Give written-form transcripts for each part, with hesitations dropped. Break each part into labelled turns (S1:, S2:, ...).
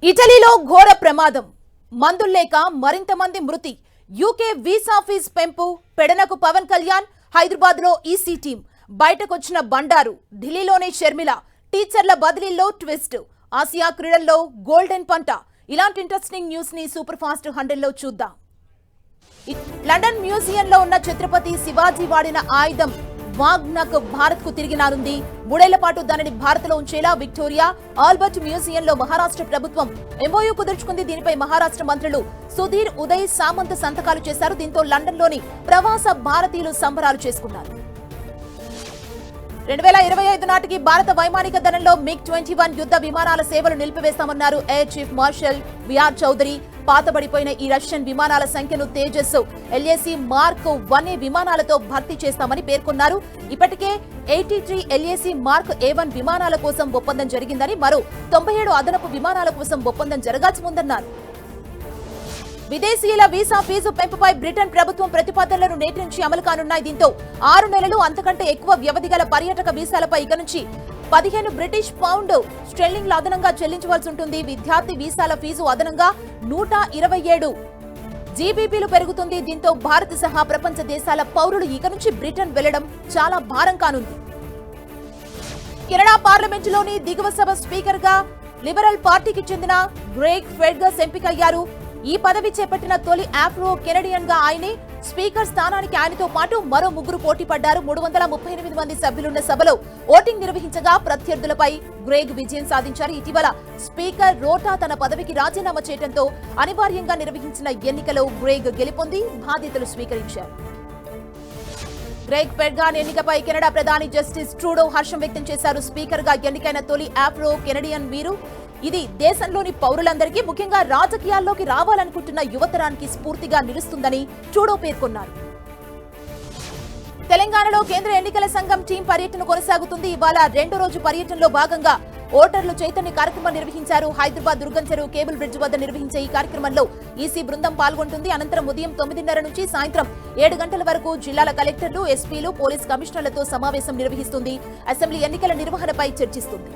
S1: ఇటలీలో ఘోర ప్రమాదం, మందుల్లేక మరింత మంది మృతి. యూకే వీసా ఫీజు పెంపు, పెడనకు పవన్ కళ్యాణ్, హైదరాబాద్ లో ఈసీ టీం. బయటకొచ్చిన బండారు, ఢిల్లీలోనే షర్మిల, టీచర్ల బదిలీల్లో ట్విస్ట్, ఆసియా క్రీడల్లో గోల్డెన్ పంట. ఇలాంటి ఇంట్రెస్టింగ్ న్యూస్ ని సూపర్ ఫాస్ట్ 100లో చూద్దాం. లండన్ మ్యూజియంలో ఉన్న ఛత్రపతి శివాజీ వాడిన ఆయుధం వాగ్నక్ భారత్ కు తిరిగి రానుంది. 3 ఏళ్ల పాటు దానిని భారత్ లో ఉంచేలా విక్టోరియా ఆల్బర్ట్ మ్యూజియంలో మహారాష్ట్ర ప్రభుత్వం ఎంఓయూ కుదుర్చుకుంది. దీనిపై మహారాష్ట్ర మంత్రులు సుధీర్, ఉదయ్ సామంత్ సంతకాలు చేశారు. దీంతో లండన్ లోని ప్రవాస భారతీయులు సంబరాలు చేసుకున్నారు. 2025 నాటికి భారత వైమానిక దళంలో MiG-21 యుద్ధ విమానాల సేవలు నిలిపివేస్తామన్నారు air chief marshal V R Chaudhari. పాతబడిపోయిన ఈ రష్యన్ విమానాల సంఖ్యను తేజస్, LAC మార్క్ 1A విమానాలతో భర్తీ చేస్తామని పేర్కొన్నారు. ఇప్పటికే 83 LAC మార్క్ A1 విమానాల కోసం ఒప్పందం జరిగిందని, మరో 97 అదనపు విమానాల కోసం ఒప్పందం జరగాల్సి ఉందన్నారు. విదేశీయుల వీసా ఫీజు పెంపుపై బ్రిటన్ ప్రభుత్వం ప్రతిపాదనలను నేటి నుంచి అమలు కానున్నాయి. దీంతో 6 నెలలు అంతకంటే ఎక్కువ వ్యవధి గల పర్యాటక వీసాలపై ఇక నుంచి 15 బ్రిటిష్ పౌండ్ స్టెర్లింగ్ల అదనంగా చెల్లించవలసి ఉంటుంది. విద్యార్థి వీసాల ఫీజు అదనంగా 127 GBPలు పెరుగుతుంది. దీంతో భారత్ సహా ప్రపంచ దేశాల పౌరులు ఇక నుంచి బ్రిటన్ వెళ్లడం చాలా భారం కానుంది. కెనడా పార్లమెంటులోని దిగువ సభ స్పీకర్ గా లిబరల్ పార్టీకి చెందిన గ్రేగ్ ఫెర్గస్ ఎంపికయ్యారు. ఈ పదవి చేపట్టిన తొలి ఆఫ్రో కెనడియన్ గా ఆయనే. స్పీకర్ స్థానానికి ఆయనతో పాటు మరో 3 పోటీ పడ్డారు. 338 మంది సభ్యులున్న సభలో ఓటింగ్ నిర్వహించగా ప్రత్యర్థులపై గ్రేగ్ విజయం సాధించారు. ఇటీవల స్పీకర్ రోటా తన పదవికి రాజీనామా చేయడంతో అనివార్యంగా నిర్వహించిన ఎన్నికలో గ్రేగ్ గెలుపొంది బాధ్యతలు స్వీకరించారు. గ్రేగ్ ఫెర్గస్ ఎన్నికపై కెనడా ప్రధాని జస్టిస్ ట్రూడో హర్షం వ్యక్తం చేశారు. స్పీకర్ గా ఎన్నికైన తొలి ఆఫ్రో కెనడియన్ వీరు. ఇది దేశంలోని పౌరులందరికీ, ముఖ్యంగా రాజకీయాల్లోకి రావాలనుకుంటున్న యువతరానికి స్ఫూర్తిగా నిలుస్తుందని ట్రూడో పేర్కొన్నారు. తెలంగాణలో కేంద్ర ఎన్నికల సంఘం టీం పర్యటన కొనసాగుతుంది. ఇవాళ 2వ రోజు పర్యటనలో భాగంగా ఓటర్లు చైతన్య కార్యక్రమం నిర్వహించారు. హైదరాబాద్ దుర్గం చెరువు కేబుల్ బ్రిడ్జ్ వద్ద నిర్వహించే ఈ కార్యక్రమంలో ఈసీ బృందం పాల్గొంటుంది. అనంతరం ఉదయం 9:30 నుంచి సాయంత్రం 7 గంటల వరకు జిల్లాల కలెక్టర్లు, ఎస్పీలు, పోలీస్ కమిషనర్లతో సమావేశం నిర్వహిస్తుంది. అసెంబ్లీ ఎన్నికల నిర్వహణపై చర్చిస్తుంది.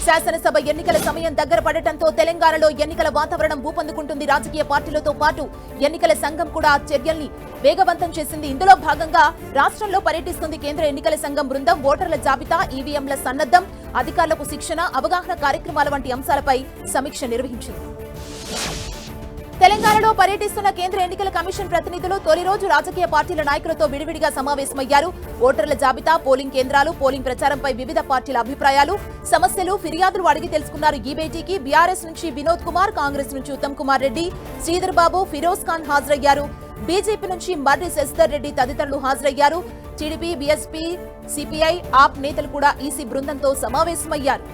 S1: శాసనసభ ఎన్నికల సమయం దగ్గర పడటంతో తెలంగాణలో ఎన్నికల వాతావరణం ఊపందుకుంటుంది. రాజకీయ పార్టీలతో పాటు ఎన్నికల సంఘం కూడా చర్యల్ని వేగవంతం చేసింది. ఇందులో భాగంగా రాష్ట్రంలో పర్యటిస్తుంది కేంద్ర ఎన్నికల సంఘం బృందం. ఓటర్ల జాబితా, ఈవీఎంల సన్నద్ధం, అధికారులకు శిక్షణ, అవగాహన కార్యక్రమాల వంటి అంశాలపై సమీక్ష నిర్వహించింది. తెలంగాణలో పర్యటిస్తున్న కేంద్ర ఎన్నికల కమిషన్ ప్రతినిధులు తొలి రోజు రాజకీయ పార్టీల నాయకులతో విడివిడిగా సమావేశమయ్యారు. ఓటర్ల జాబితా, పోలింగ్ కేంద్రాలు, పోలింగ్ ప్రచారంపై వివిధ పార్టీల అభిప్రాయాలు, సమస్యలు, ఫిర్యాదులు అడిగి తెలుసుకున్నారు. ఈ భేటీకి బీఆర్ఎస్ నుంచి వినోద్ కుమార్, కాంగ్రెస్ నుంచి ఉత్తమ్ కుమార్ రెడ్డి, శ్రీధర్ బాబు, ఫిరోజ్ ఖాన్ హాజరయ్యారు. బీజేపీ నుంచి మర్రి శశిధర్ రెడ్డి తదితరులు హాజరయ్యారు. టీడీపీ, బీఎస్పీ, సిపిఐ, ఆప్ నేతలు కూడా ఈసీ బృందంతో సమావేశమయ్యారు.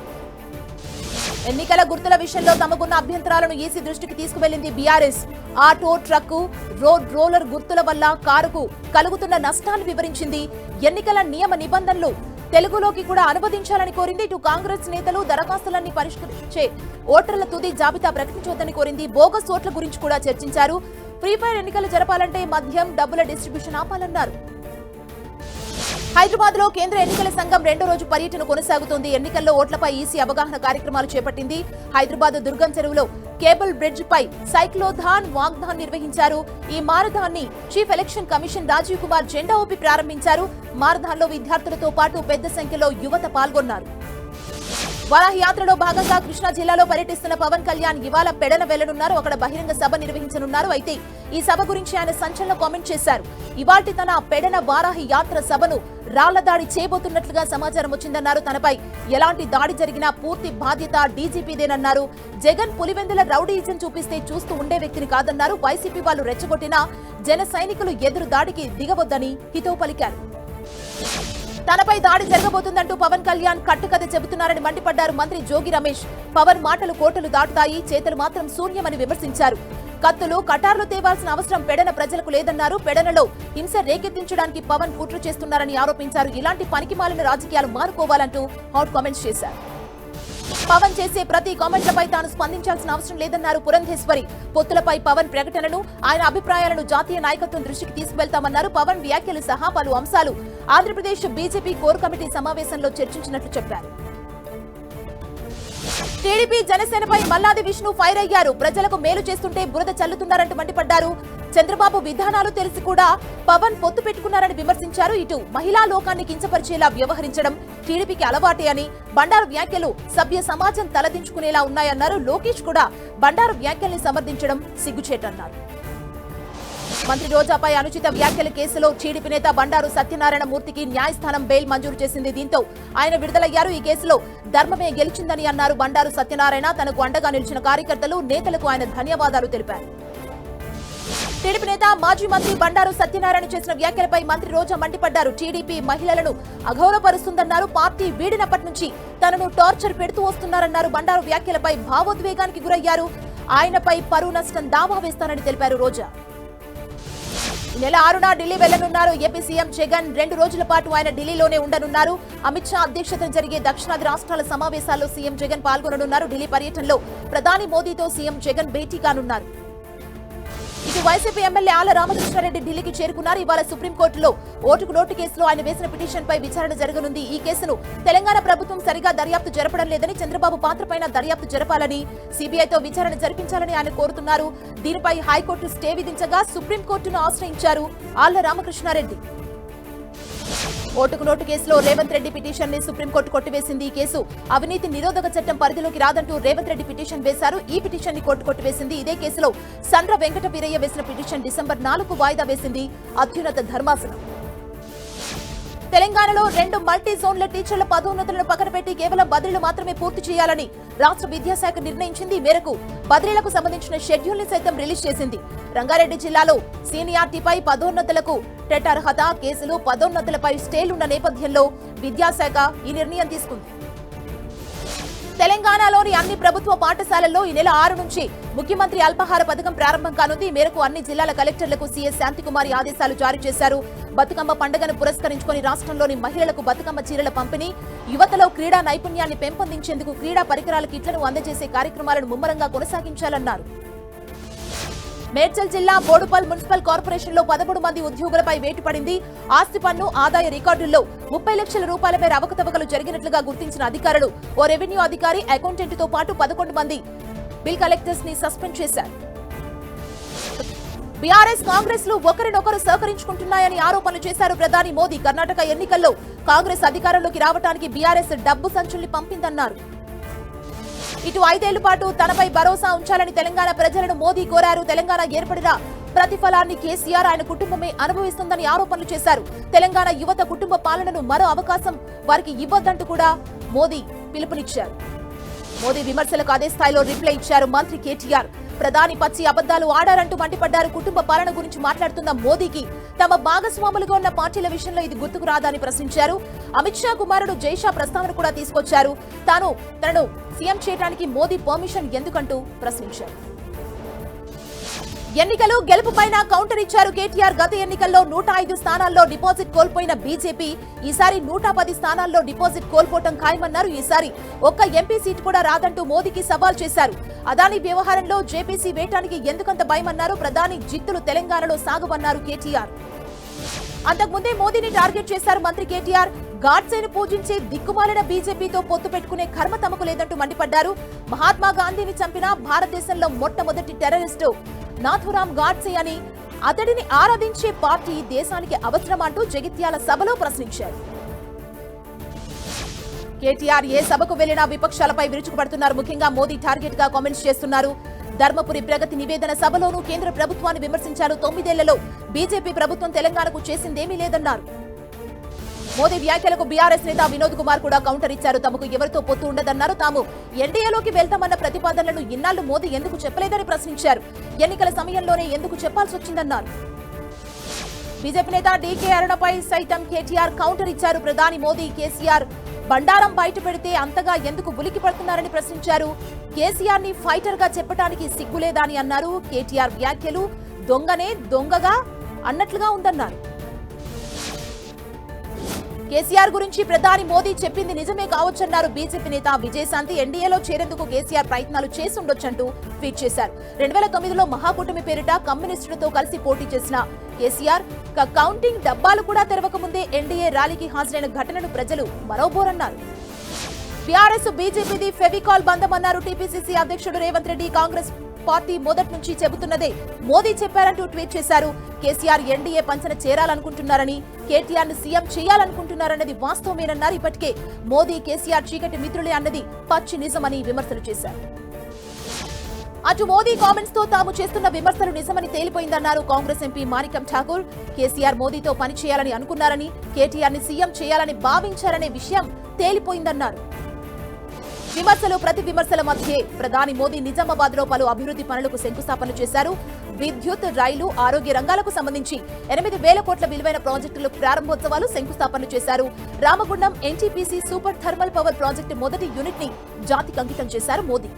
S1: ఎన్నికల గుర్తుల విషయంలో తమకున్న అభ్యంతరాలను ఈసీ దృష్టికి తీసుకువెళ్లింది BRS. Auto, truck, road roller గుర్తుల వల్ల కారుకు కలుగుతున్న నష్టాలు వివరించింది. ఎన్నికల నియమ నిబంధనలు తెలుగులోకి కూడా అనువదించాలని కోరింది. ఇటు కాంగ్రెస్ నేతలు దరఖాస్తులన్నీ పరిష్కరించే ఓటర్ల తుది జాబితా ప్రకటించవద్దని కోరింది. బోగస్ ఓట్ల గురించి కూడా చర్చించారు. ప్రీఫైర్ ఎన్నికలు జరపాలంటే మద్యం, డబ్బుల డిస్ట్రిబ్యూషన్ ఆపాలన్నారు. హైదరాబాద్ లో కేంద్ర ఎన్నికల సంఘం 2వ రోజు పర్యటన కొనసాగుతోంది. ఎన్నికల్లో ఓట్లపై ఈసీ అవగాహన కార్యక్రమాలు చేపట్టింది. హైదరాబాద్ దుర్గం చెరువులో కేబుల్ బ్రిడ్జ్ పై సైక్లోథాన్, వాగ్దాన్ నిర్వహించారు. ఈ మారథాన్ని chief election commission Rajiv Kumar జెండా ఊపి ప్రారంభించారు. మారథాన్లో విద్యార్థులతో పాటు పెద్ద సంఖ్యలో యువత పాల్గొన్నారు. వారాహి యాత్రలో భాగంగా కృష్ణా జిల్లాలో పర్యటిస్తున్న పవన్ కళ్యాణ్ ఇవాళ పెడన వెళ్లనున్నారు. అక్కడ బహిరంగ సభ నిర్వహించనున్నారు. అయితే ఈ సభ గురించి ఆయన సంచలన కామెంట్ చేశారు. ఇవాల్టి తన పెడన వారాహి యాత్ర సభను రాళ్ల దాడి చేయబోతున్నట్లుగా సమాచారం వచ్చిందన్నారు. తనపై ఎలాంటి దాడి జరిగినా పూర్తి బాధ్యత డీజీపీదేనన్నారు. జగన్ పులివెందుల రౌడీయిజం చూపిస్తే చూస్తూ ఉండే వ్యక్తిని కాదన్నారు. వైసీపీ వాళ్ళు రెచ్చగొట్టినా జన సైనికులు ఎదురు దాడికి దిగవద్దని హితవు పలికారు. తనపై దాడి జరగబోతుందంటూ పవన్ కళ్యాణ్ కట్టుకథ చెబుతున్నారని మండిపడ్డారు మంత్రి జోగి రమేష్. పవన్ మాటలు కోటలు దాటుతాయి, చేతలు మాత్రం శూన్యమని విమర్శించారు. కత్తులు, కటార్లు తేవాల్సిన అవసరం పెడన ప్రజలకు లేదన్నారు. పెడనలో హింస రేకెత్తించడానికి పవన్ కుట్ర చేస్తున్నారని ఆరోపించారు. ఇలాంటి పనికిమాలిన రాజకీయాలు మానుకోవాలంటూ హాట్ కామెంట్స్ చేశారు. పవన్ చేసే ప్రతి కామెంట్లపై తాను స్పందించాల్సిన అవసరం లేదన్నారు పురంధేశ్వరి. పొత్తులపై పవన్ ప్రకటనను, ఆయన అభిప్రాయాలను జాతీయ నాయకత్వం దృష్టికి తీసుకువెళ్తామన్నారు. పవన్ వ్యాఖ్యలు సహా పలు అంశాలు ఆంధ్రప్రదేశ్ బీజేపీ కోర్ కమిటీ సమావేశంలో చర్చించినట్లు చెప్పారు. టీడీపీ జనసేనపై మల్లాది విష్ణు ఫైర్ అయ్యారు. ప్రజలకు మేలు చేస్తుంటే బురద చల్లుతున్నారంటూ మండిపడ్డారు. చంద్రబాబు విధానాలు తెలిసి కూడా పవన్ పొత్తు పెట్టుకున్నారని విమర్శించారు. ఇటు మహిళా లోకాన్ని కించపరిచేలా వ్యవహరించడం టీడీపీకి అలవాటే అని బండారు వ్యాఖ్యలు సభ్య సమాజం తలదించుకునేలా ఉన్నాయన్నారు. లోకేష్ కూడా బండారు వ్యాఖ్యల్ని సమర్థించడం సిగ్గుచేటన్నారు. మంత్రి రోజాపై అనుచిత వ్యాఖ్యల కేసులో టీడీపీ నేత బండారు సత్యనారాయణ మూర్తికి న్యాయస్థానం బెయిల్ మంజూరు చేసింది. దీంతో ఆయన విడుదలయ్యారు. ఈ కేసులో ధర్మమే గెలిచిందని అన్నారు బండారు సత్యనారాయణ. తనకు అండగా నిలిచిన కార్యకర్తలు, నేతలకు ఆయన ధన్యవాదాలు తెలిపారు. టీడీపీ నేత మాజీ మంత్రి బండారు సత్యనారాయణ చేసిన వ్యాఖ్యలపై మంత్రి రోజా మండిపడ్డారు. టీడీపీ మహిళలను అగౌరవపరుస్తుందన్నారు. పార్టీ వీడినప్పటి నుంచి తనను టార్చర్ పెడుతూ వస్తున్నారన్నారు. బండారు వ్యాఖ్యలపై భావోద్వేగానికి గురయ్యారు. ఆయనపై పరువు నష్టం దావా వేస్తానని తెలిపారు రోజా. ఈ నెల 6న ఢిల్లీ వెళ్లనున్నారు ఏపీ సీఎం జగన్. 2 రోజుల పాటు ఆయన ఢిల్లీలోనే ఉండనున్నారు. అమిత్ షా అధ్యక్షతన జరిగే దక్షిణాది రాష్ట్రాల సమావేశాల్లో సీఎం జగన్ పాల్గొననున్నారు. ఢిల్లీ పర్యటనలో ప్రధాని మోదీతో సీఎం జగన్ భేటీ కానున్నారు. ఇటు వైసీపీ ఎమ్మెల్యే ఆళ్ల రామకృష్ణారెడ్డి ఢిల్లీకి చేరుకున్నారు. ఇవాళ సుప్రీంకోర్టులో ఓటుకు నోటు కేసులో ఆయన వేసిన పిటిషన్పై విచారణ జరగనుంది. ఈ కేసును తెలంగాణ ప్రభుత్వం సరిగా దర్యాప్తు జరపడం లేదని, చంద్రబాబు పాత్రపైన దర్యాప్తు జరపాలని, సీబీఐతో విచారణ జరిపించాలని ఆయన కోరుతున్నారు. దీనిపై హైకోర్టు స్టే విధించగా సుప్రీంకోర్టును ఆశ్రయించారు ఆళ్ల రామకృష్ణారెడ్డి. ఓటుకు నోటు కేసులో రేవంత్ రెడ్డి పిటిషన్ ని సుప్రీంకోర్టు కొట్టివేసింది. ఈ కేసు అవినీతి నిరోధక చట్టం పరిధిలోకి రాదంటూ రేవంత్ రెడ్డి పిటిషన్ వేశారు. ఈ పిటిషన్ ని కోర్టు కొట్టివేసింది. ఇదే కేసులో సండ్ర వెంకట వీరయ్య వేసిన పిటిషన్ డిసెంబర్ 4కు వాయిదా వేసింది అత్యున్నత ధర్మాసనం. తెలంగాణలో 2 మల్టీ జోన్ల టీచర్ల పదోన్నతులను పక్కన పెట్టి కేవలం బదిలీలు మాత్రమే పూర్తి చేయాలని రాష్ట్ర విద్యాశాఖ నిర్ణయించింది. ఈ మేరకు బదిలీలకు సంబంధించిన షెడ్యూల్ ని సైతం రిలీజ్ చేసింది. రంగారెడ్డి జిల్లాలో సీనియారిటీపై పదోన్నతులకు టెట్ అర్హత కేసులు, పదోన్నతులపై స్టేలున్న నేపథ్యంలో విద్యాశాఖ ఈ నిర్ణయం తీసుకుంది. తెలంగాణలోని అన్ని ప్రభుత్వ పాఠశాలల్లో ఈ నెల 6 నుంచి ముఖ్యమంత్రి అల్పాహార పథకం ప్రారంభం కానుంది. ఈ మేరకు అన్ని జిల్లాల కలెక్టర్లకు సీఎస్ శాంతికుమారి ఆదేశాలు జారీ చేశారు. బతుకమ్మ పండుగను పురస్కరించుకుని రాష్ట్రంలోని మహిళలకు బతుకమ్మ చీరల పంపిణీ, యువతలో క్రీడా నైపుణ్యాన్ని పెంపొందించేందుకు క్రీడా పరికరాల కిట్లను అందజేసే కార్యక్రమాలను ముమ్మరంగా కొనసాగించాలన్నారు. మేడ్చల్ జిల్లా బోడుపల్ మున్సిపల్ కార్పొరేషన్ లో 13 మంది ఉద్యోగులపై వేటు పడింది. ఆస్తి పన్ను, ఆదాయ రికార్డుల్లో 30 లక్షల రూపాయల మేర అవకతవకలు జరిగినట్లుగా గుర్తించిన అధికారులు ఓ రెవెన్యూ అధికారి, అకౌంటెంట్ తో పాటు 11 మంది బిల్ కలెక్టర్స్ ని సస్పెండ్ చేశారు. బీఆర్ఎస్, కాంగ్రెస్ లు ఒకరినొకరు సహకరించుకుంటున్నాయని ఆరోపణలు చేశారు ప్రధాని మోదీ. కర్ణాటక ఎన్నికల్లో కాంగ్రెస్ అధికారంలోకి రావడానికి బీఆర్ఎస్ డబ్బు సంచుల్ని పంపిందన్నారు. ఇటు 5 ఏళ్ల పాటు తనపై భరోసా ఉంచాలని తెలంగాణ ప్రజలను మోదీ కోరారు. తెలంగాణ ఏర్పడిన ప్రతిఫలాన్ని కేసీఆర్, ఆయన కుటుంబమే అనుభవిస్తుందని ఆరోపణలు చేశారు. తెలంగాణ యువత కుటుంబ పాలనను మరో అవకాశం వారికి ఇవ్వద్దంటూ కూడా మోదీ పిలుపునిచ్చారు. మోదీ విమర్శలకు అదే స్థాయిలో రిప్లై ఇచ్చారు మంత్రి కేటీఆర్. ప్రధాని పచ్చి అబద్దాలు ఆడారంటూ మండిపడ్డారు. కుటుంబ పాలన గురించి మాట్లాడుతున్న మోదీకి తమ భాగస్వాములుగా ఉన్న పార్టీల విషయంలో ఇది గుర్తుకు రాదని ప్రశ్నించారు. అమిత్ షా కుమారుడు జైషా ప్రస్తావన కూడా తీసుకొచ్చారు. తనను సీఎం చేయడానికి మోదీ పర్మిషన్ ఎందుకంటూ ప్రశ్నించారు. ఎన్నికలు గెలుపుపైన కౌంటర్ ఇచ్చారు కేటీఆర్. గత ఎన్నికల్లో 105 స్థానాల్లో డిపాజిట్ కోల్పోయిన బీజేపీ ఈసారి 110 స్థానాల్లో డిపాజిట్ కోల్పోవటం ఖాయమన్నారు. ఈసారి ఒక్క ఎంపీ సీటు కూడా రాదంటూ మోదీకి సవాల్ చేశారు. అదానీ వ్యవహారంలో జేపీసీ వేయటానికి ఎందుకంత భయమన్నారు. ప్రధాని జిత్తులు తెలంగాణలో సాగవన్నారు కేటీఆర్. అంతకుముందే మోదీని టార్గెట్ చేశారు మంత్రి కేటీఆర్. గాడ్సేను పూజించే దిక్కుమాలిన బీజేపీతో పొత్తు పెట్టుకునే కర్మ తమకు లేదంటూ మండిపడ్డారు. మహాత్మా గాంధీని చంపిన భారతదేశంలో మొట్టమొదటి టెర్రరిస్టు నాథురామ్ గాడ్సే అని, అతడిని ఆరాధించే పార్టీ దేశానికి అవసరమంటూ జగిత్యాల సభలో ప్రశ్నించారు. కేటీఆర్ ఏ సభకు వెళ్లినా విపక్షాలపై విరుచుకుపడుతున్నారు. ముఖ్యంగా మోదీ టార్గెట్ గా కామెంట్స్ చేస్తున్నారు. ధర్మపురి ప్రగతి నివేదన సభలోనూ కేంద్ర ప్రభుత్వాన్ని విమర్శించారు. 9 ఏళ్లలో బీజేపీ ప్రభుత్వం తెలంగాణకు చేసిందేమీ లేదన్నారు. మోదీ వ్యాఖ్యలకు బీఆర్ఎస్ నేత వినోద్ కుమార్ కూడా కౌంటర్ ఇచ్చారు. తమకు ఎవరితో పొత్తు ఉండదన్నారు. తాము ఎన్డీఏలోకి వెళ్తామన్న ప్రతిపాదనలను ఇన్నాళ్లు మోదీ ఎందుకు చెప్పలేదని ప్రశ్నించారు. ఎన్నికల సమయంలోనే ఎందుకు చెప్పాల్సి వచ్చిందన్నారు. బీజేపీ నేత డీకే అరుణపై సైతం కేటీఆర్ కౌంటర్ ఇచ్చారు. ప్రధాని మోదీ కేసీఆర్ బండారం బయట పెడితే అంతగా ఎందుకు ఉలికి పడుతున్నారని ప్రశ్నించారు. కేసీఆర్ ని ఫైటర్ గా చెప్పడానికి సిగ్గులేదా అని అన్నారు. కేటీఆర్ వ్యాఖ్యలు దొంగనే దొంగగా అన్నట్లుగా ఉందన్నారు. కేసీఆర్ గురించి ప్రధాని మోదీ చెప్పింది నిజమే కావచ్చన్నారు బీజేపీ నేత విజయశాంతి. ఎన్డీఏలో చేరేందుకు కేసీఆర్ ప్రయత్నాలు చేసుండొచ్చంటూ ట్వీట్ చేశారు. 2009లో మహాకూటమి పేరిట కమ్యూనిస్టులతో కలిసి పోటీ చేసిన కేసీఆర్ కౌంటింగ్ డబ్బాలు కూడా తెరవక ముందే ఎన్డీఏ ర్యాలీకి హాజరైన ఘటనను ప్రజలు మరోబోరన్నారు. బీఆర్ఎస్ బీజేపీది ఫెవికాల్ బంధం అన్నారు టీపీసీసీ అధ్యక్షుడు రేవంత్ రెడ్డి. కాంగ్రెస్ పార్టీ మొదటి నుంచి చెబుతున్నదే మోదీ చెప్పారంటూ ట్వీట్ చేశారు. కేసీఆర్ ఎన్డీఏ పంచన చేరాలనుకుంటున్నారని, కేటీఆర్ ను సీఎం చేయాలనుకుంటున్నారన్నది వాస్తవమేనన్నారు. ఇప్పటికే మోదీ కేసీఆర్ చీకటి మిత్రులే అన్నది పచ్చి నిజమని విమర్శలు చేశారు. అటు మోదీ కామెంట్స్ తో తాము చేస్తున్న విమర్శలు నిజమని తేలిపోయిందన్నారు కాంగ్రెస్ ఎంపీ మాణిక్యం ఠాకూర్. కేసీఆర్ మోదీతో పని చేయాలని అనుకున్నారని, కేటీఆర్ ని సీఎం చేయాలని భావించారనే విషయం తేలిపోయిందన్నారు. విమర్శలు ప్రతి విమర్శల మధ్యే ప్రధాని మోదీ నిజామాబాద్ లో పలు అభివృద్ధి పనులకు శంకుస్థాపన చేశారు. విద్యుత్, రైలు, ఆరోగ్య రంగాలకు సంబంధించి 8,000 కోట్ల విలువైన ప్రాజెక్టులు ప్రారంభోత్సవాలు శంకుస్థాపన చేశారు. Ramagundam NTPC super thermal power project మొదటి యూనిట్ ని జాతికి అంకితం చేశారు మోదీ.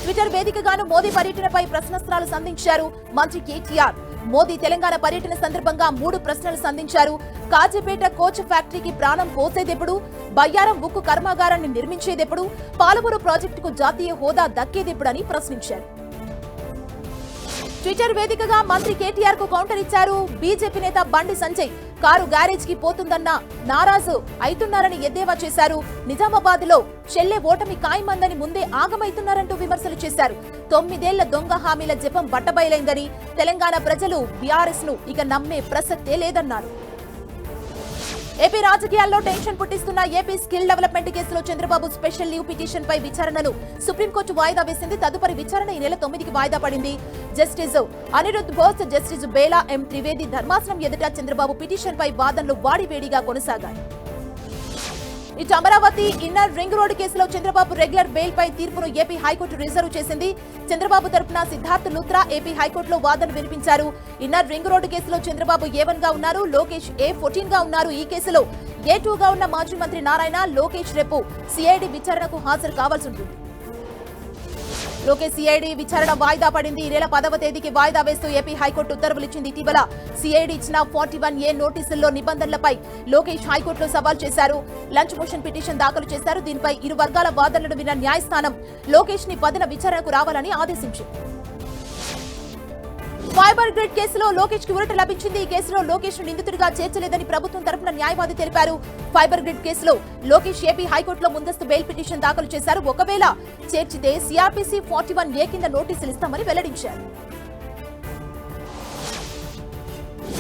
S1: ట్విట్టర్ వేదికగాను మోదీ పర్యటనపై ప్రశ్నాస్త్రాలు సంధించారు మంత్రి కేటీఆర్. మోదీ తెలంగాణ పర్యటన సందర్భంగా 3 ప్రశ్నలు సంధించారు. కాజీపేట కోచ్ ఫ్యాక్టరీకి ప్రాణం పోసేదెప్పుడు, బయ్యారం ఉక్కు కర్మాగారాన్ని నిర్మించేదెప్పుడు, పాలమూరు ప్రాజెక్టుకు జాతీయ హోదా దక్కేదెప్పుడని ప్రశ్నించారు. ట్విట్టర్ వేదికగా మంత్రి కేటీఆర్ కు కౌంటర్ ఇచ్చారు బీజేపీ నేత బండి సంజయ్. కారు గ్యారేజ్ కి పోతుందన్న నారాజు అయితున్నారని ఎద్దేవా చేశారు. నిజామాబాద్ లో చెల్లె ఓటమి ఖాయమందని ముందే ఆగమైతున్నారంటూ విమర్శలు చేశారు. 9 ఏళ్ల దొంగ హామీల జపం బట్టబయలైందని, తెలంగాణ ప్రజలు బీఆర్ఎస్ ను ఇక నమ్మే ప్రసక్తే లేదన్నారు. ఏపీ రాజకీయాల్లో టెన్షన్ పుట్టిస్తున్న ఏపీ స్కిల్ డెవలప్మెంట్ కేసులో చంద్రబాబు స్పెషల్ లీవ్ పిటిషన్ పై విచారణను సుప్రీంకోర్టు వాయిదా వేసింది. తదుపరి విచారణ ఈ నెల 9కి వాయిదా పడింది. జస్టిస్ అనిరుద్ బోస్, జస్టిస్ బేలా ఎం త్రివేది ధర్మాసనం ఎదుట చంద్రబాబు పిటిషన్ పై వాదనలు వాడివేడిగా కొనసాగాయి. ఇటు అమరావతి ఇన్నర్ రింగ్ రోడ్డు కేసులో చంద్రబాబు రెగ్యులర్ బెయిల్ పై తీర్పును ఏపీ హైకోర్టు రిజర్వ్ చేసింది. చంద్రబాబు తరపున సిద్ధార్థ్ లూత్రా ఏపీ హైకోర్టులో వాదనలు వినిపించారు. ఇన్నర్ రింగ్ రోడ్డు కేసులో చంద్రబాబు A1 గా ఉన్నారు, లోకేష్ A14 గా ఉన్నారు. ఈ కేసులో A2 గా ఉన్న మాజీ మంత్రి నారాయణ, లోకేష్ రేపు సిఐడి విచారణకు హాజరు కావాల్సి ఉంటుంది. లోకేష్ సిఐడి విచారణ వాయిదా పడింది. ఈ నెల 10వ తేదీకి వాయిదా వేస్తూ ఏపీ హైకోర్టు ఉత్తర్వులు ఇచ్చింది. ఇటీవల సిఐడి ఇచ్చిన 41A నోటీసుల్లో నిబంధనలపై లోకేష్ హైకోర్టులో సవాల్ చేశారు. లంచ్ మోషన్ పిటిషన్ దాఖలు చేశారు. దీనిపై ఇరు వర్గాల వాదనలను విన్న న్యాయస్థానం లోకేష్ ని 10న విచారణకు రావాలని ఆదేశించింది. ఫైబర్ గ్రిడ్ కేసులో లోకేష్ కి ఊరట లభించింది. ఈ కేసులో లోకేష్ ను నిందితుడిగా చేర్చలేదని ప్రభుత్వం తరపున న్యాయవాది తెలిపారు. ఫైబర్ గ్రిడ్ కేసులో లోకేష్ ఏపీ హైకోర్టులో ముందస్తు బెయిల్ పిటిషన్ దాఖలు చేశారు. ఒకవేళ చేర్చితే సిఆర్పిసి 41A కింద నోటీసులు ఇస్తామని వెల్లడించారు.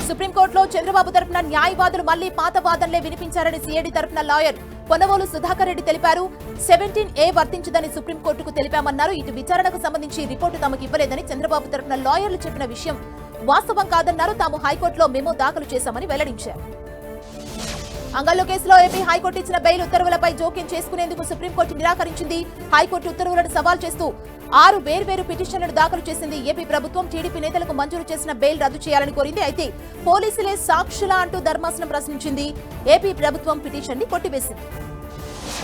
S1: సుప్రీంకోర్టులో చంద్రబాబు తరపున న్యాయవాదులు మళ్లీ పాత వాదనలే వినిపించారని సిఐడి తరపున లాయర్ పొన్నవోలు సుధాకర్ రెడ్డి తెలిపారు. 17A వర్తించదని సుప్రీంకోర్టుకు తెలిపామన్నారు. ఇటు విచారణకు సంబంధించి రిపోర్టు తమకు ఇవ్వలేదని చంద్రబాబు తరపున లాయర్లు చెప్పిన విషయం వాస్తవం కాదన్నారు. తాము హైకోర్టులో మెమో దాఖలు చేశామని వెల్లడించారు. అంగల్లో కేసులో ఏపీ హైకోర్టు ఇచ్చిన బెయిల్ ఉత్తర్వులపై జోక్యం చేసుకునేందుకు సుప్రీంకోర్టు నిరాకరించింది. హైకోర్టు ఉత్తర్వులను సవాల్ చేస్తూ 6 వేర్వేరు పిటిషన్లను దాఖలు చేసింది. ఏపీ ప్రభుత్వం టీడీపీ నేతలకు మంజూరు చేసిన బెయిల్ రద్దు చేయాలని కోరింది. అయితే పోలీసులే సాక్షులా అంటూ ధర్మాసనం ప్రశ్నించింది. ఏపీ ప్రభుత్వం పిటిషన్ ని కొట్టివేసింది.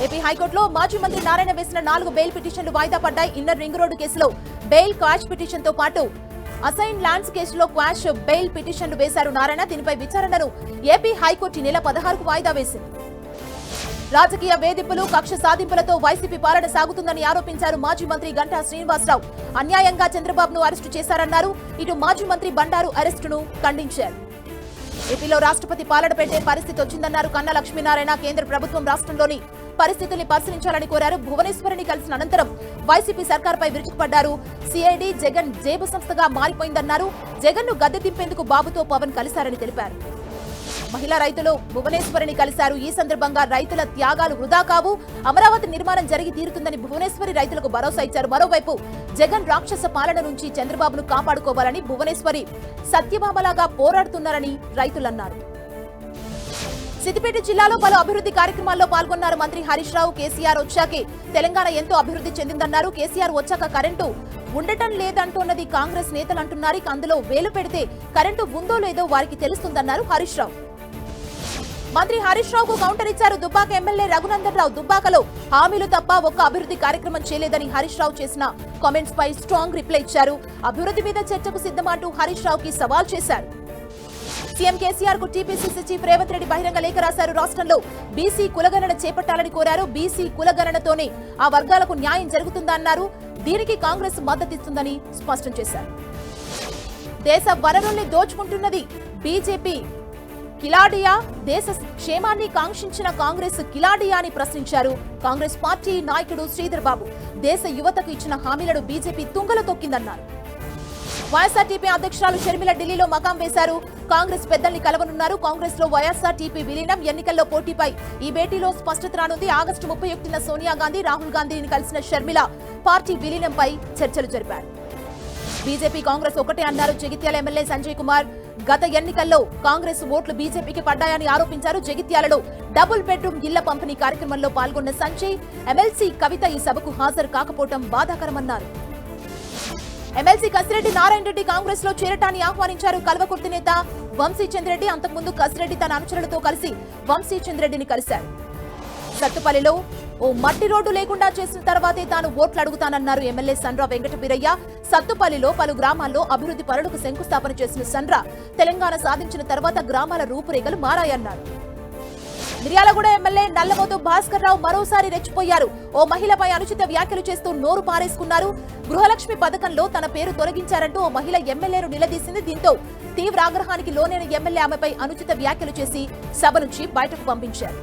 S1: ఏపీ హైకోర్టులో మాజీ మంత్రి నారాయణ వేసిన 4 బెయిల్ పిటిషన్లు వాయిదా పడ్డాయి. ఇన్నర్ రింగ్ రోడ్డు కేసులో బెయిల్ క్వాష్ పిటిషన్ తో పాటు అసైన్ ల్యాండ్స్ కేసులో క్వాష్ బెయిల్ పిటిషన్లు వేశారు నారాయణ. దీనిపై విచారణను ఏపీ హైకోర్టు నెల 16కు వాయిదా వేసింది. రాజకీయ వేధింపులు, కక్ష సాధింపులతో వైసీపీ పాలన సాగుతుందని ఆరోపించారు మాజీ మంత్రి గంటా శ్రీనివాసరావు. అన్యాయంగా చంద్రబాబును అరెస్టు చేశారన్నారు. ఇటు మాజీ మంత్రి బండారు అరెస్టును ఖండించారు. ఏపీలో రాష్ట్రపతి పాలన పెట్టే పరిస్థితి వచ్చిందన్నారు కన్నా లక్ష్మీనారాయణ. కేంద్ర ప్రభుత్వం రాష్ట్రంలోని పరిస్థితుల్ని పరిశీలించాలని కోరారు. భువనేశ్వరిని కలిసిన అనంతరం వైసీపీ సర్కార్పై విరుచుకుపడ్డారు. సిఐడి జగన్ జేబు సంస్థగా మారిపోయిందన్నారు. జగన్ ను గద్దె దింపేందుకు బాబుతో పవన్ కలిశారని తెలిపారు. మహిళా రైతులు భువనేశ్వరిని కలిశారు. ఈ సందర్భంగా రైతుల త్యాగాలు వృధా కావు, అమరావతి నిర్మాణం జరిగి తీరుతుందని భువనేశ్వరి రైతులకు భరోసా ఇచ్చారు. మరోవైపు జగన్ రాక్షస పాలన నుంచి చంద్రబాబును కాపాడుకోవాలని భువనేశ్వరి సత్యభామలాగా పోరాడుతున్నారని రైతులన్నారు. సిద్దిపేట జిల్లాలో పలు అభివృద్ధి కార్యక్రమాల్లో పాల్గొన్నారు మంత్రి హరీష్ రావు. కేసీఆర్ వచ్చాకే తెలంగాణ ఎంతో అభివృద్ధి చెందిందన్నారు. కేసీఆర్ వచ్చాక కరెంటు ఉండటం లేదంటున్నది కాంగ్రెస్ నేతలు అంటున్నారు. అందులో వేలు పెడితే కరెంటు ఉందో లేదో వారికి తెలుస్తుందన్నారు హరీష్ రావు. మంత్రి హరీష్ రావుకు కౌంటర్ ఇచ్చారు దుబ్బాక ఎమ్మెల్యే రఘునందన్ రావు. దుబ్బాకలో హామీలు తప్ప ఒక్క అభివృద్ధి కార్యక్రమం చేయలేదని హరీష్ రావు చేసిన కామెంట్స్ పై స్ట్రాంగ్ రిప్లై ఇచ్చారు. అభివృద్ధి మీద చర్చకు సిద్ధమంటూ హరీష్ రావుకి సవాల్ చేశారు. సీఎం కేసీఆర్ కు టీపీసీసీ చీఫ్ రేవంత్ రెడ్డి బహిరంగ లేఖ రాశారు. రాష్ట్రంలో బీసీ కులగణన చేపట్టాలని కోరారు. బీసీ కులగణనతోనే ఆ వర్గాలకు న్యాయం జరుగుతుందన్నారు. దీనికి కాంగ్రెస్ మద్దతిస్తుందని స్పష్టం చేశారు. దేశ వనరుల్ని దోచుకుంటున్నది బీజేపీ కిలాడియా, దేశ క్షేమాన్ని కాంక్షించిన కాంగ్రెస్ కిలాడియా అని ప్రశ్నించారు కాంగ్రెస్ పార్టీ నాయకుడు శ్రీధర్ బాబు. దేశ యువతకు ఇచ్చిన హామీలను బీజేపీ తుంగలో తొక్కిందన్నారు. వైఎస్ఆర్టీపీ అధ్యక్షురాలు షర్మిల ఢిల్లీలో మకాం వేశారు. కాంగ్రెస్ పెద్దల్ని కలవనున్నారు. కాంగ్రెస్ లో వైఎస్ఆర్టీపీ విలీనం, ఎన్నికల్లో పోటీపై ఈ భేటీలో స్పష్టత రానుంది. ఆగస్టు 31న సోనియా గాంధీ, రాహుల్ గాంధీని కలిసిన షర్మిల పార్టీ విలీనంపై చర్చలు జరిపారు. బీజేపీ కాంగ్రెస్ ఒకటే అన్నారు జగిత్యాల ఎమ్మెల్యే సంజయ్ కుమార్. గత ఎన్నికల్లో కాంగ్రెస్ ఓట్లు బీజేపీకి పడ్డాయని ఆరోపించారు. జగిత్యాలలో డబుల్ బెడ్రూమ్ ఇళ్ల పంపిణీ కార్యక్రమంలో పాల్గొన్న సంజయ్, ఎమ్మెల్సీ కవిత ఈ సభకు హాజరు కాకపోవడం బాధాకరమన్నారు. ఎమ్మెల్సీ కసిరెడ్డి నారాయణ రెడ్డి కాంగ్రెస్ లో చేరటాన్ని ఆహ్వానించారు. కల్వకుర్తి నేత వంశీచంద్రెడ్డి అంతకుముందు కసిరెడ్డి తన అనుచరులతో కలిసి వంశీచంద్రెడ్డిని కలిశారు. సత్తుపల్లిలో ఓ మట్టి రోడ్డు లేకుండా చేసిన తర్వాతే తాను ఓట్లు అడుగుతానన్నారు ఎమ్మెల్యే సండ్ర వెంకట వీరయ్య. సత్తుపల్లిలో పలు గ్రామాల్లో అభివృద్ధి పనులకు శంకుస్థాపన చేసిన సండ్ర, తెలంగాణ సాధించిన తర్వాత గ్రామాల రూపురేఖలు మారాయన్నారు. మిర్యాలగూడ ఎమ్మెల్యే నల్లమోతు భాస్కర్ రావు మరోసారి రెచ్చిపోయారు. ఓ మహిళపై అనుచిత వ్యాఖ్యలు చేస్తూ నోరు పారేసుకున్నారు. గృహలక్ష్మి పథకంలో తన పేరు తొలగించారంటూ ఓ మహిళ ఎమ్మెల్యేను నిలదీసింది. దీంతో తీవ్ర ఆగ్రహానికి లోనైన ఎమ్మెల్యే ఆమెపై అనుచిత వ్యాఖ్యలు చేసి సభ నుంచి బయటకు పంపించారు.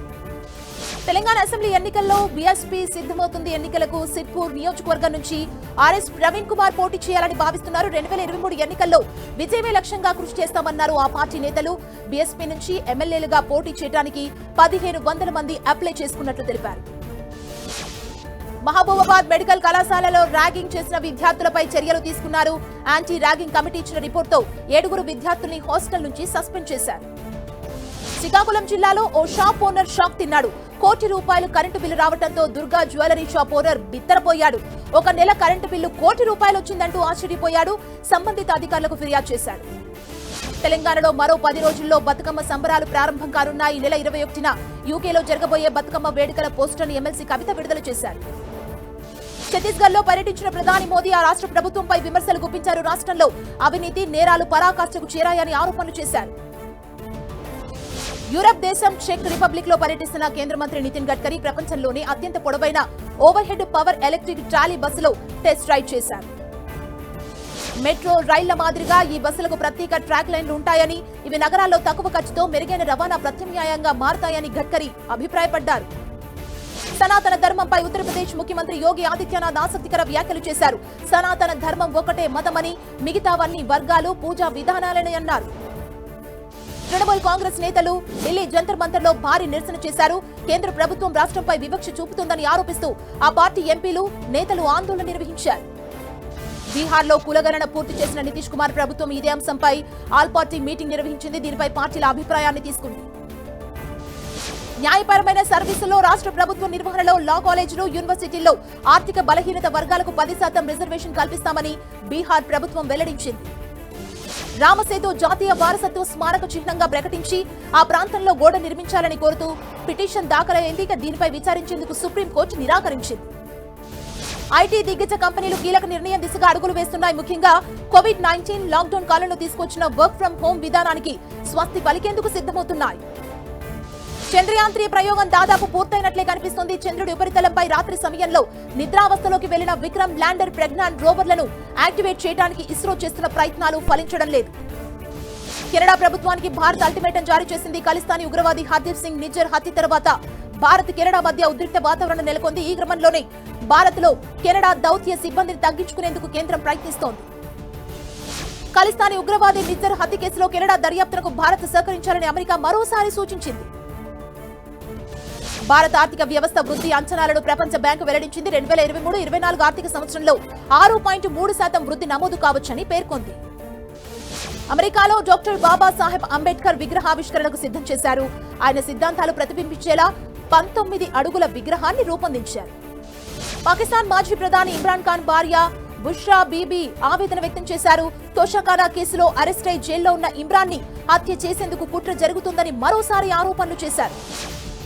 S1: తెలంగాణ అసెంబ్లీ ఎన్నికల్లో బీఎస్పీ సిద్ధమవుతుంది. ఎన్నికలకు సిర్పూర్ నియోజకవర్గం నుంచి ఆర్ఎస్ ప్రవీణ్ కుమార్ పోటీ చేయాలని భావిస్తున్నారు. 2023 ఎన్నికల్లో విజయమే లక్ష్యంగా కృషి చేస్తామన్నారు ఆ పార్టీ నేతలు. బీఎస్పీ నుంచి ఎమ్మెల్యేలుగా పోటీ చేయడానికి 1500 మంది అప్లై చేసుకున్నట్లు తెలిపారు. మహబూబాబాద్ మెడికల్ కళాశాలలో ర్యాగింగ్ చేసిన విద్యార్థులపై చర్యలు తీసుకున్నారు. యాంటీ ర్యాగింగ్ కమిటీ ఇచ్చిన రిపోర్టుతో 7 విద్యార్థుల్ని హాస్టల్ నుంచి సస్పెండ్ చేశారు. శ్రీకాకుళం జిల్లాలో ఓ షాప్ ఓనర్ షాక్ తిన్నాడు. ₹1,00,00,000 కరెంటు బిల్లు రావడంతో దుర్గా జ్యువెలరీ షాప్ ఓనర్ బిత్తరపోయాడు. ఒక నెల కరెంటు బిల్లు ₹1,00,00,000 వచ్చిందంటూ ఆశ్చర్యపోయాడు. సంబంధిత అధికారులకు ఫిర్యాదు చేశాడు. తెలంగాణలో మరో 10 రోజుల్లో బతుకమ్మ సంబరాలు ప్రారంభం కానున్నాయి. ఈ నెల 21న యూకేలో జరగబోయే బతుకమ్మ వేడుకల పోస్టర్ను ఎమ్మెల్సీ కవిత విడుదల చేశారు. ఛత్తీస్గఢ్ లో పర్యటించిన ప్రధాని మోదీ ఆ రాష్ట్ర ప్రభుత్వంపై విమర్శలు గుప్పించారు. రాష్ట్రంలో అవినీతి నేరాలు పరాకాష్ఠకు చేరాయని ఆరోపణలు చేశారు. యూరప్ దేశం చెక్ రిపబ్లిక్ లో పర్యటిస్తున్న కేంద్ర మంత్రి నితిన్ గడ్కరీ ప్రపంచంలోనే అత్యంత పొడవైన over head power electric trolley బస్సులో టెస్ట్ రైడ్ చేశారు. మెట్రో రైళ్ల మాదిరిగా ఈ బస్సులకు ప్రత్యేక ట్రాక్ లైన్లు ఉంటాయని, ఇవి నగరాల్లో తక్కువ ఖర్చుతో మెరుగైన రవాణా ప్రత్యామ్నాయంగా మారతాయని గడ్కరీ అభిప్రాయపడ్డారు. సనాతన ధర్మంపై ఉత్తరప్రదేశ్ ముఖ్యమంత్రి యోగి ఆదిత్యనాథ్ ఆసక్తికర వ్యాఖ్యలు చేశారు. సనాతన ధర్మం ఒకటే మతమని, మిగతావన్నీ వర్గాలు, పూజా విధానాలని అన్నారు. తృణమూల్ కాంగ్రెస్ నేతలు ఢిల్లీ జంతర్ మంతర్లో భారీ నిరసన చేశారు. కేంద్ర ప్రభుత్వం రాష్ట్రంపై వివక్ష చూపుతుందని ఆరోపిస్తూ ఆ పార్టీ ఎంపీలు, నేతలు ఆందోళన నిర్వహించారు. బీహార్లో కులగణన పూర్తి చేసిన నితీష్ కుమార్ ప్రభుత్వం ఇదే అంశంపై ఆల్ పార్టీ మీటింగ్ నిర్వహించింది. దీనిపై పార్టీల అభిప్రాయాన్ని తీసుకుంది. న్యాయపరమైన సర్వీసుల్లో రాష్ట్ర ప్రభుత్వ నిర్వహణలో లా కాలేజీలు, యూనివర్సిటీల్లో ఆర్థిక బలహీనత వర్గాలకు 10% రిజర్వేషన్ కల్పిస్తామని బీహార్ ప్రభుత్వం వెల్లడించింది. రామసేతు జాతీయ వారసత్వ స్మారక చిహ్నంగా ప్రకటించి ఆ ప్రాంతంలో గోడ నిర్మించాలని కోరుతూ పిటిషన్ దాఖలైంది. దీనిపై విచారించేందుకు సుప్రీంకోర్టు నిరాకరించింది. ఐటీ దిగ్గజ కంపెనీలు కీలక నిర్ణయం దిశగా అడుగులు వేస్తున్నాయి. ముఖ్యంగా కోవిడ్-19 లాక్డౌన్ కాలంలో తీసుకొచ్చిన వర్క్ ఫ్రం హోం విధానానికి స్వస్తి పలికేందుకు సిద్ధమవుతున్నాయి. చంద్రయాన్ 3 ప్రయోగం దాదాపు పూర్తయినట్లే కనిపిస్తోంది. చంద్రుడి ఉపరితలంపై రాత్రి సమయంలో నిద్రావస్థలోకి వెళ్లిన విక్రమ్ ల్యాండర్, ప్రజ్ఞాన్ రోవర్లను యాక్టివేట్ చేయడానికి ఇస్రో చేస్తున్న ప్రయత్నాలు ఫలించడం లేదు. కెనడా ప్రభుత్వానికి భారత్ అల్టిమేటం జారీ చేసింది. ఖలిస్తానీ ఉగ్రవాది హర్దీప్ సింగ్ నిజ్జర్ హత్య తర్వాత భారత్, కెనడా మధ్య ఉద్రిక్త వాతావరణం నెలకొంది. ఈ క్రమంలోనే భారత్ లో కెనడా దౌత్య సిబ్బందిని తగ్గించుకునేందుకు కేంద్రం ప్రయత్నిస్తోంది. ఖలిస్తానీ ఉగ్రవాది నిజ్జర్ హత్య కేసులో కెనడా దర్యాప్తునకు భారత్ సహకరించాలని అమెరికా మరోసారి సూచించింది. భారత ఆర్థిక వ్యవస్థ వృద్ధి అంచనాలను ప్రపంచ బ్యాంకు వెల్లడించింది. 2023-24 ఆర్థిక సంవత్సరంలో 6.3% వృద్ధి నమోదు కావచ్చని పేర్కొంది. అమెరికాలో డాక్టర్ బాబాసాహెబ్ అంబేద్కర్ విగ్రహావిష్కరణకు సిద్ధం చేశారు. ఆయన సిద్ధాంతాలు ప్రతిబింబించేలా 19 అడుగుల విగ్రహాన్ని రూపొందించారు. పాకిస్తాన్ మాజీ ప్రధాని ఇమ్రాన్ ఖాన్ భార్య బుష్రా బీబీ ఆవేదన వ్యక్తం చేశారు. తోషాఖానా కేసులో అరెస్ట్ అయి జైల్లో ఉన్న ఇమ్రాన్ ని హత్య చేసేందుకు కుట్ర జరుగుతుందని మరోసారి ఆరోపణలు చేశారు.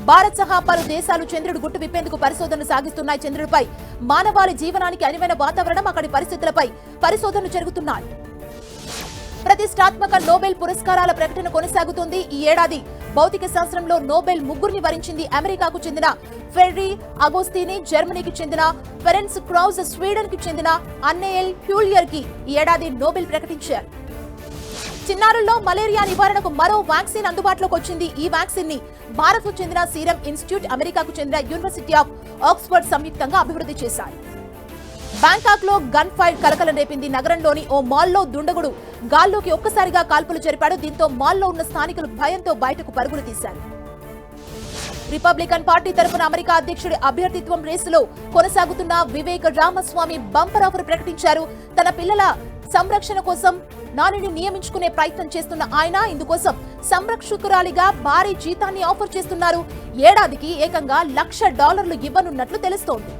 S1: భారత్ సహా పలు దేశాలు చంద్రుడు గుట్టు విప్పేందుకు పరిశోధనలు సాగిస్తున్నాయి. చంద్రుడిపై మానవాళి జీవనానికి అనువైన వాతావరణం, అక్కడి పరిస్థితులపై పరిశోధనలు జరుగుతున్నాయి. ప్రతిష్టాత్మక నోబెల్ పురస్కారాల ప్రకటన కొనసాగుతుంది. ఈ ఏడాది భౌతిక శాస్త్రంలో నోబెల్ 3 వరించింది. అమెరికాకు చెందిన ఫెర్రీ అగోస్తీని, జర్మనీకి చెందిన ఫెరెన్స్ క్రౌజ్, స్వీడన్ కి చెందిన అన్నెయల్ హ్యూలియర్ కి ఈ ఏడాది నోబెల్ ప్రకటించారు. చిన్నారుల్లో మలేరియా నివారణకు మరో వ్యాక్సిన్ అందుబాటులోకి వచ్చింది. ఈ వ్యాక్సిన్ ని భారత్ కు చెందిన సీరం ఇన్స్టిట్యూట్, అమెరికాకు చెందిన యూనివర్సిటీ ఆఫ్ ఆక్స్ఫర్డ్ సంయుక్తంగా అభివృద్ధి చేశాయి. బ్యాంకాక్ లో గన్ ఫైర్ కలకలం రేపింది. నగరంలోని ఓ మాల్లో దుండగుడు గాల్లోకి ఒక్కసారిగా కాల్పులు జరిపాడు. దీంతో మాల్లో ఉన్న స్థానికులు భయంతో బయటకు పరుగులు తీశారు. రిపబ్లికన్ పార్టీ తరఫున అమెరికా అధ్యక్షుడి అభ్యర్థిత్వం రేసులో కొనసాగుతున్న వివేక్ రామస్వామి బంపర్ ఆఫర్ ప్రకటించారు. తన పిల్లల సంరక్షణ కోసం నానిని నియమించుకునే ప్రయత్నం చేస్తున్న ఆయన ఇందుకోసం సంరక్షకురాలిగా భారీ జీతాన్ని ఆఫర్ చేస్తున్నారు. ఏడాదికి ఏకంగా $1,00,000 ఇవ్వనున్నట్లు తెలుస్తోంది.